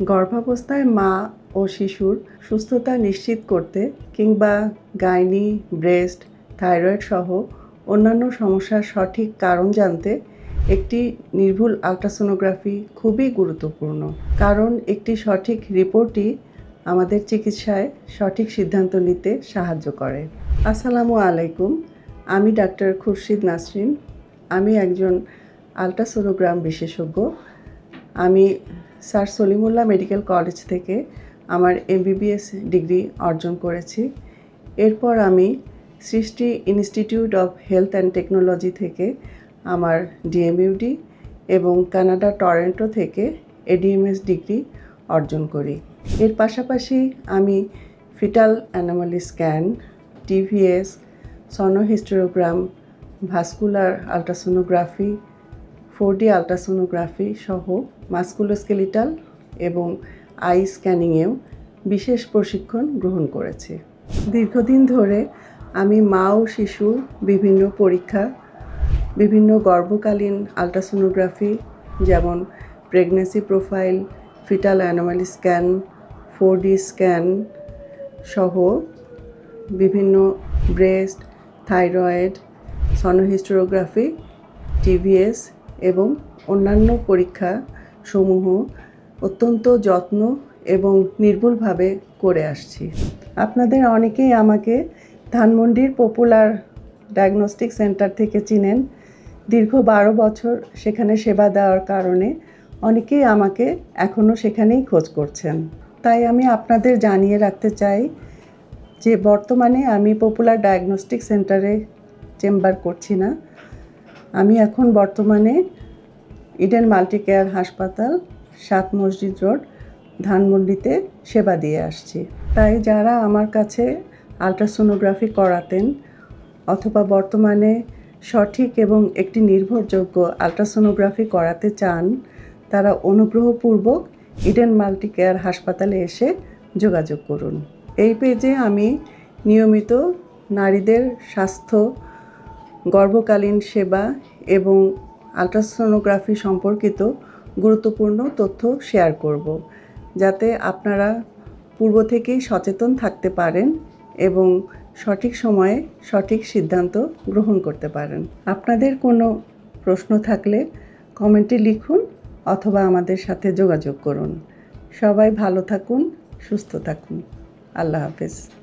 গর্ভাবস্থায় মা ও শিশুর সুস্থতা নিশ্চিত করতে কিংবা গাইনি, ব্রেস্ট, থাইরয়েড সহ অন্যান্য সমস্যার সঠিক কারণ জানতে একটি নির্ভুল আল্ট্রাসোনোগ্রাফি খুবই গুরুত্বপূর্ণ। কারণ একটি সঠিক রিপোর্টই আমাদের চিকিৎসায় সঠিক সিদ্ধান্ত নিতে সাহায্য করে। আসসালামু আলাইকুম, আমি ডাক্তার খুরশিদ নাসরিন। আমি একজন আল্ট্রাসোনোগ্রাম বিশেষজ্ঞ। আমি স্যার সলিমুল্লাহ মেডিকেল কলেজ থেকে আমার MBBS ডিগ্রি অর্জন করেছি। এরপর আমি Srishti institute of health and technology থেকে আমার DMUD এবং কানাডা টরন্টো থেকে ADMS ডিগ্রি অর্জন করি। এর পাশাপাশি আমি fetal anomaly scan, TVS, sonohysterogram, vascular ultrasonography, 4D ultrasonography সহ মাস্কুলোস্কেলিটাল এবং আই স্ক্যানিংয়েও বিশেষ প্রশিক্ষণ গ্রহণ করেছি। দীর্ঘদিন ধরে আমি মা ও শিশুর বিভিন্ন পরীক্ষা, বিভিন্ন গর্ভকালীন আল্ট্রাসোনোগ্রাফি যেমন pregnancy profile, fetal anomaly scan, 4D scan সহ বিভিন্ন ব্রেস্ট, থাইরয়েড, সনোহিস্টেরোগ্রাফি, TVS এবং অন্যান্য পরীক্ষা সমূহ অত্যন্ত যত্ন এবং নির্ভুলভাবে করে আসছি। আপনাদের অনেকেই আমাকে ধানমন্ডির পপুলার ডায়াগনস্টিক সেন্টার থেকে চিনেন। দীর্ঘ 12 বছর সেখানে সেবা দেওয়ার কারণে অনেকেই আমাকে এখনও সেখানেই খোঁজ করছেন। তাই আমি আপনাদের জানিয়ে রাখতে চাই যে বর্তমানে আমি পপুলার ডায়াগনস্টিক সেন্টারে চেম্বার করছি না। আমি এখন বর্তমানে ইডেন মাল্টিকেয়ার হাসপাতাল, 7 মসজিদ রোড, ধানমন্ডিতে সেবা দিয়ে আসছি। তাই যারা আমার কাছে আল্ট্রাসোনোগ্রাফি করাতেন অথবা বর্তমানে সঠিক এবং একটি নির্ভরযোগ্য আল্ট্রাসোনোগ্রাফি করাতে চান, তারা অনুগ্রহপূর্বক ইডেন মাল্টিকেয়ার হাসপাতালে এসে যোগাযোগ করুন। এই পেজে আমি নিয়মিত নারীদের স্বাস্থ্য, গর্ভকালীন সেবা এবং আল্ট্রাসোনোগ্রাফি সম্পর্কিত গুরুত্বপূর্ণ তথ্য শেয়ার করব, যাতে আপনারা পূর্ব থেকেই সচেতন থাকতে পারেন এবং সঠিক সময়ে সঠিক সিদ্ধান্ত গ্রহণ করতে পারেন। আপনাদের কোনো প্রশ্ন থাকলে কমেন্টে লিখুন অথবা আমাদের সাথে যোগাযোগ করুন। সবাই ভালো থাকুন, সুস্থ থাকুন। আল্লাহ হাফেজ।